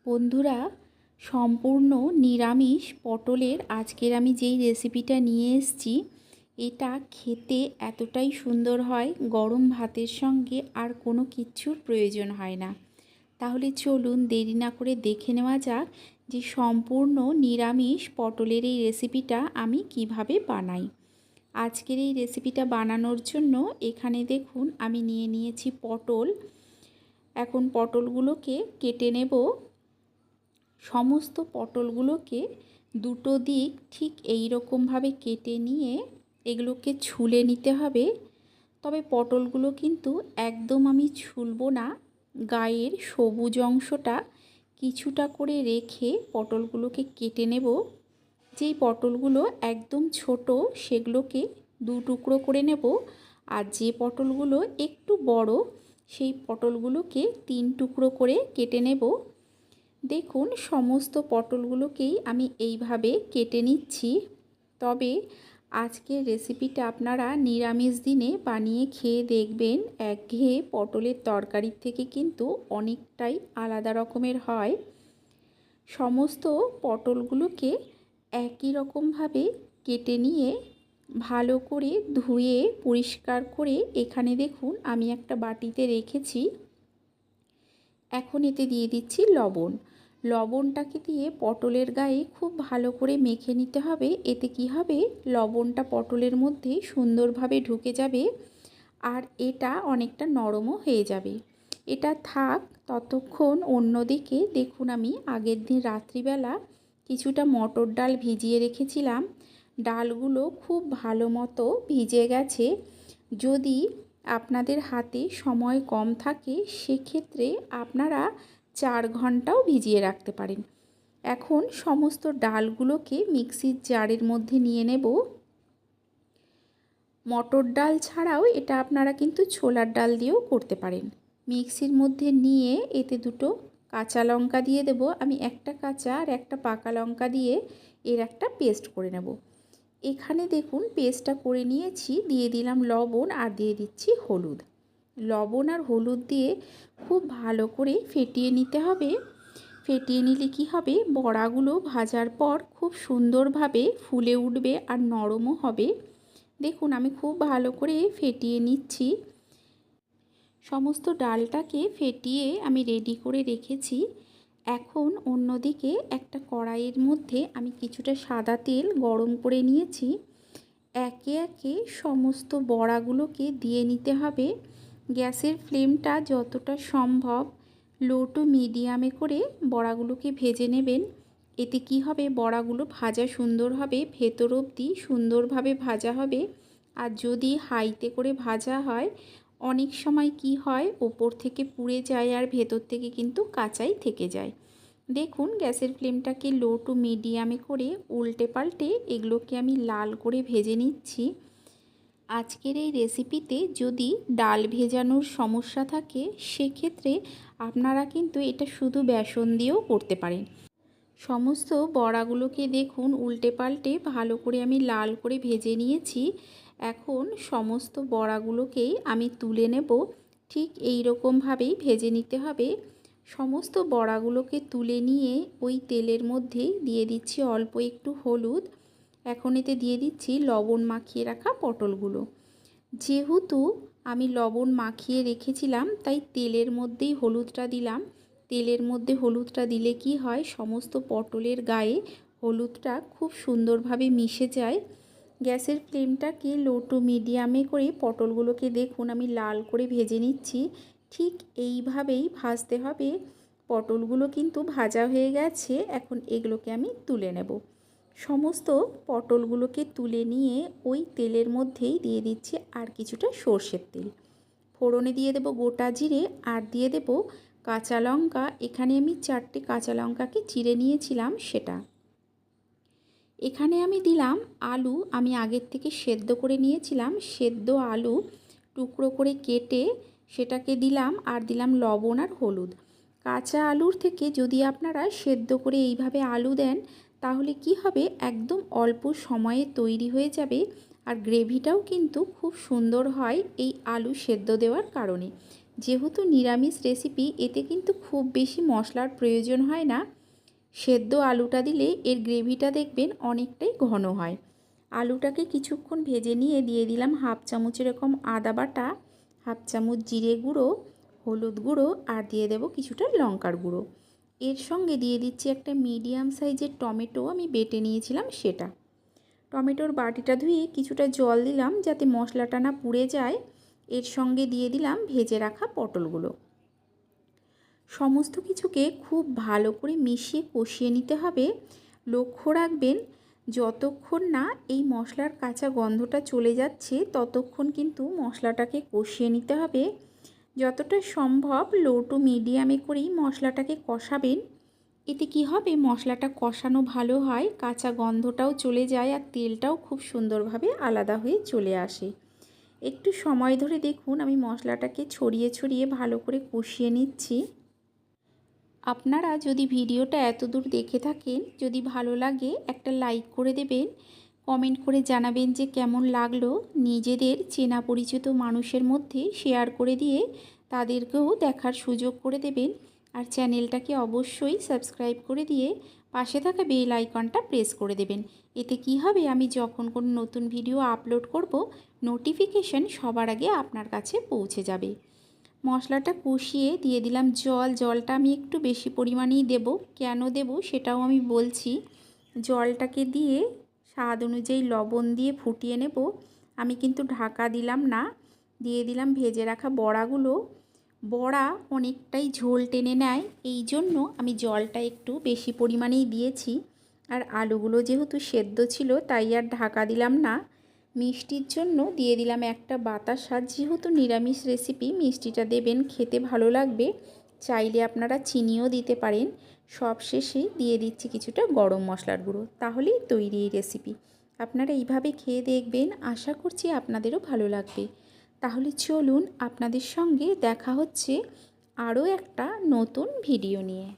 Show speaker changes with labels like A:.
A: বন্ধুরা, সম্পূর্ণ নিরামিষ পটলের আজকের আমি যেই রেসিপিটা নিয়ে এসেছি, এটা খেতে এতটাই সুন্দর হয়, গরম ভাতের সঙ্গে আর কোনো কিচ্ছুর প্রয়োজন হয় না। তাহলে চলুন দেরি না করে দেখে নেওয়া যাক যে সম্পূর্ণ নিরামিষ পটলের এই রেসিপিটা আমি কিভাবে বানাই। আজকের এই রেসিপিটা বানানোর জন্য এখানে দেখুন আমি নিয়ে নিয়েছি পটল। এখন পটলগুলোকে কেটে নেব। সমস্ত পটলগুলোকে দুটো দিক ঠিক এই রকমভাবে কেটে নিয়ে এগুলোকে ছুলে নিতে হবে। তবে পটলগুলো কিন্তু একদম আমি ছুলবো না, গায়ের সবুজ অংশটা কিছুটা করে রেখে পটলগুলোকে কেটে নেব। যেই পটলগুলো একদম ছোট সেগুলোকে দু টুকরো করে নেব, আর যে পটলগুলো একটু বড় সেই পটলগুলোকে তিন টুকরো করে কেটে নেব। দেখুন সমস্ত পটলগুলোকেই আমি এইভাবে কেটে নিচ্ছি। তবে আজকের রেসিপিটা আপনারা নিরামিষ দিনে বানিয়ে খেয়ে দেখবেন, একঘেয়ে পটলের তরকারির থেকে কিন্তু অনেকটাই আলাদা রকমের হয়। সমস্ত পটলগুলোকে একই রকমভাবে কেটে নিয়ে ভালো করে ধুয়ে পরিষ্কার করে এখানে দেখুন আমি একটা বাটিতে রেখেছি। এখন এতে দিয়ে দিচ্ছি লবণ। লবণটাকে দিয়ে পটলের গায়ে খুব ভালো করে মেখে নিতে হবে। এতে কি হবে, লবণটা পটলের মধ্যে সুন্দরভাবে ঢুকে যাবে আর এটা অনেকটা নরমও হয়ে যাবে। এটা থাক ততক্ষণ। অন্যদিকে দেখুন আমি আগের দিন রাত্রিবেলা কিছুটা মটর ডাল ভিজিয়ে রেখেছিলাম। ডালগুলো খুব ভালো মতো ভিজে গেছে। যদি আপনাদের হাতে সময় কম থাকে সেক্ষেত্রে আপনারা 4 ঘন্টাও ভিজিয়ে রাখতে পারেন। এখন সমস্ত ডালগুলোকে মিক্সির জারের মধ্যে নিয়ে নেব। মটর ডাল ছাড়াও এটা আপনারা কিন্তু ছোলার ডাল দিয়েও করতে পারেন। মিক্সির মধ্যে নিয়ে এতে দুটো কাঁচা লঙ্কা দিয়ে দেব। আমি একটা কাঁচা আর একটা পাকা লঙ্কা দিয়ে এর একটা পেস্ট করে নেব। এখানে দেখুন পেস্টটা করে নিয়েছি, দিয়ে দিলাম লবণ আর দিয়ে দিচ্ছি হলুদ। লবণ আর হলুদ দিয়ে খুব ভালো করে ফেটিয়ে নিতে হবে। ফেটিয়ে নিলে কি হবে, বড়াগুলো ভাজার পর খুব সুন্দরভাবে ফুলে উঠবে আর নরমও হবে। দেখুন আমি খুব ভালো করে ফেটিয়ে নিচ্ছি। সমস্ত ডালটাকে ফেটিয়ে আমি রেডি করে রেখেছি। এখন অন্যদিকে একটা কড়াইয়ের মধ্যে আমি কিছুটা সাদা তেল গরম করে নিয়েছি। একে একে সমস্ত বড়াগুলোকে দিয়ে নিতে হবে। গ্যাসের ফ্লেমটা যতটা সম্ভব লো টু মিডিয়ামে করে বড়াগুলোকে ভেজে নেবেন। এতে কি হবে, বড়াগুলো ভাজা সুন্দর হবে, ভেতর অবধি সুন্দরভাবে ভাজা হবে। আর যদি হাইতে করে ভাজা হয় অনেক সময় কি হয়, ওপর থেকে পুড়ে যায় আর ভেতর থেকে কিন্তু কাঁচাই থেকে যায়। দেখুন গ্যাসের ফ্লেমটাকে লো টু মিডিয়ামে করে উল্টে পাল্টে এগুলোকে আমি লাল করে ভেজে নিচ্ছি। আজকের এই রেসিপিতে যদি ডাল ভেজানোর সমস্যা থাকে সেক্ষেত্রে আপনারা কিন্তু এটা শুধু বেসন দিয়েও করতে পারেন। সমস্ত বড়াগুলোকে দেখুন উল্টে পাল্টে ভালো করে আমি লাল করে ভেজে নিয়েছি। এখন সমস্ত বড়াগুলোকেই আমি তুলে নেব। ঠিক এই রকমভাবেই ভেজে নিতে হবে। সমস্ত বড়াগুলোকে তুলে নিয়ে ওই তেলের মধ্যেই দিয়ে দিচ্ছি অল্প একটু হলুদ। এখন এতে দিয়ে দিচ্ছি লবণ মাখিয়ে রাখা পটলগুলো। যেহেতু আমি লবণ মাখিয়ে রেখেছিলাম তাই তেলের মধ্যেই হলুদটা দিলাম। তেলের মধ্যে হলুদটা দিলে কি হয়, সমস্ত পটলের গায়ে হলুদটা খুব সুন্দরভাবে মিশে যায়। গ্যাসের ফ্লেমটাকে লো টু মিডিয়ামে করে পটলগুলোকে দেখুন আমি লাল করে ভেজে নিচ্ছি। ঠিক এইভাবেই ভাজতে হবে। পটলগুলো কিন্তু ভাজা হয়ে গেছে। এখন এগুলোকে আমি তুলে নেব। সমস্ত পটলগুলোকে তুলে নিয়ে ওই তেলের মধ্যেই দিয়ে দিচ্ছি আর কিছুটা সর্ষের তেল। ফোড়নে দিয়ে দেব গোটা জিরে আর দিয়ে দেব কাঁচা লঙ্কা। এখানে আমি 4টে কাঁচা লঙ্কাকে চিড়ে নিয়েছিলাম সেটা। এখানে আমি দিলাম আলু, আমি আগের থেকে সেদ্ধ করে নিয়েছিলাম। সেদ্ধ আলু টুকরো করে কেটে সেটাকে দিলাম আর দিলাম লবণ আর হলুদ। কাঁচা আলুর থেকে যদি আপনারা সেদ্ধ করে এইভাবে আলু দেন তাহলে কি হবে, একদম অল্প সময়ে তৈরি হয়ে যাবে আর গ্রেভিটাও কিন্তু খুব সুন্দর হয় এই আলু সেদ্ধ দেওয়ার কারণে। যেহেতু নিরামিষ রেসিপি, এতে কিন্তু খুব বেশি মশলার প্রয়োজন হয় না। সেদ্ধ আলুটা দিলে এর গ্রেভিটা দেখবেন অনেকটাই ঘন হয়। আলুটাকে কিছুক্ষণ ভেজে নিয়ে দিয়ে দিলাম হাফ চামচ এরকম আদা বাটা, হাফ চামচ জিরে গুঁড়ো, হলুদ গুঁড়ো, আর দিয়ে দেব কিছুটা লঙ্কার গুঁড়ো। এর সঙ্গে দিয়ে দিচ্ছি একটা মিডিয়াম সাইজের টমেটো আমি বেটে নিয়েছিলাম সেটা। টমেটোর বাটিটা ধুয়ে কিছুটা জল দিলাম যাতে মশলাটা না পুড়ে যায়। এর সঙ্গে দিয়ে দিলাম ভেজে রাখা পটলগুলো। সমস্ত কিছুকে খুব ভালো করে মিশিয়ে কষিয়ে নিতে হবে। লক্ষ্য রাখবেন যতক্ষণ না এই মশলার কাঁচা গন্ধটা চলে যাচ্ছে ততক্ষণ কিন্তু মশলাটাকে কষিয়ে নিতে হবে। যতটা সম্ভব লো টু মিডিয়ামে করেই মশলাটাকে কষাবেন। এতে কি হবে, মশলাটা কষানো ভালো হয়, কাঁচা গন্ধটাও চলে যায় আর তেলটাও খুব সুন্দরভাবে আলাদা হয়ে চলে আসে। একটু সময় ধরে দেখুন আমি মশলাটাকে ছড়িয়ে ছড়িয়ে ভালো করে কষিয়ে নিচ্ছি। আপনারা যদি ভিডিওটা এতদূর দেখে থাকেন, যদি ভালো লাগে একটা লাইক করে দেবেন, কমেন্ট করে জানাবেন যে কেমন লাগলো। নিজেদের চেনা পরিচিত মানুষের মধ্যে শেয়ার করে দিয়ে তাদেরকেও দেখার সুযোগ করে দেবেন। আর চ্যানেলটাকে অবশ্যই সাবস্ক্রাইব করে দিয়ে পাশে থাকা বেল আইকনটা প্রেস করে দেবেন। এতে কি হবে, আমি যখন কোনো নতুন ভিডিও আপলোড করব নোটিফিকেশন সবার আগে আপনার কাছে পৌঁছে যাবে। মশলাটা কষিয়ে দিয়ে দিলাম জল। জলটা আমি একটু বেশি পরিমাণেই দেব। কেন দেব সেটাও আমি বলছি। জলটাকে দিয়ে স্বাদ অনুযায়ী লবণ দিয়ে ফুটিয়ে নেব। আমি কিন্তু ঢাকা দিলাম না। দিয়ে দিলাম ভেজে রাখা বড়াগুলো। বড়া অনেকটাই ঝোল টেনে নেয়, এই জন্য আমি জলটা একটু বেশি পরিমাণেই দিয়েছি। আর আলুগুলো যেহেতু সেদ্ধ ছিল তাই আর ঢাকা দিলাম না। মিষ্টির জন্য দিয়ে দিলাম একটা বাতাসা। যেহেতু নিরামিষ রেসিপি মিষ্টিটা দেবেন, খেতে ভালো লাগবে। চাইলে আপনারা চিনিও দিতে পারেন। সবশেষে দিয়ে দিচ্ছি কিছুটা গরম মশলার গুঁড়ো। তাহলেই তৈরি এই রেসিপি। আপনারা এইভাবে খেয়ে দেখবেন, আশা করছি আপনাদেরও ভালো লাগবে। তাহলে চলুন আপনাদের সঙ্গে দেখা হচ্ছে আরও একটা নতুন ভিডিও নিয়ে।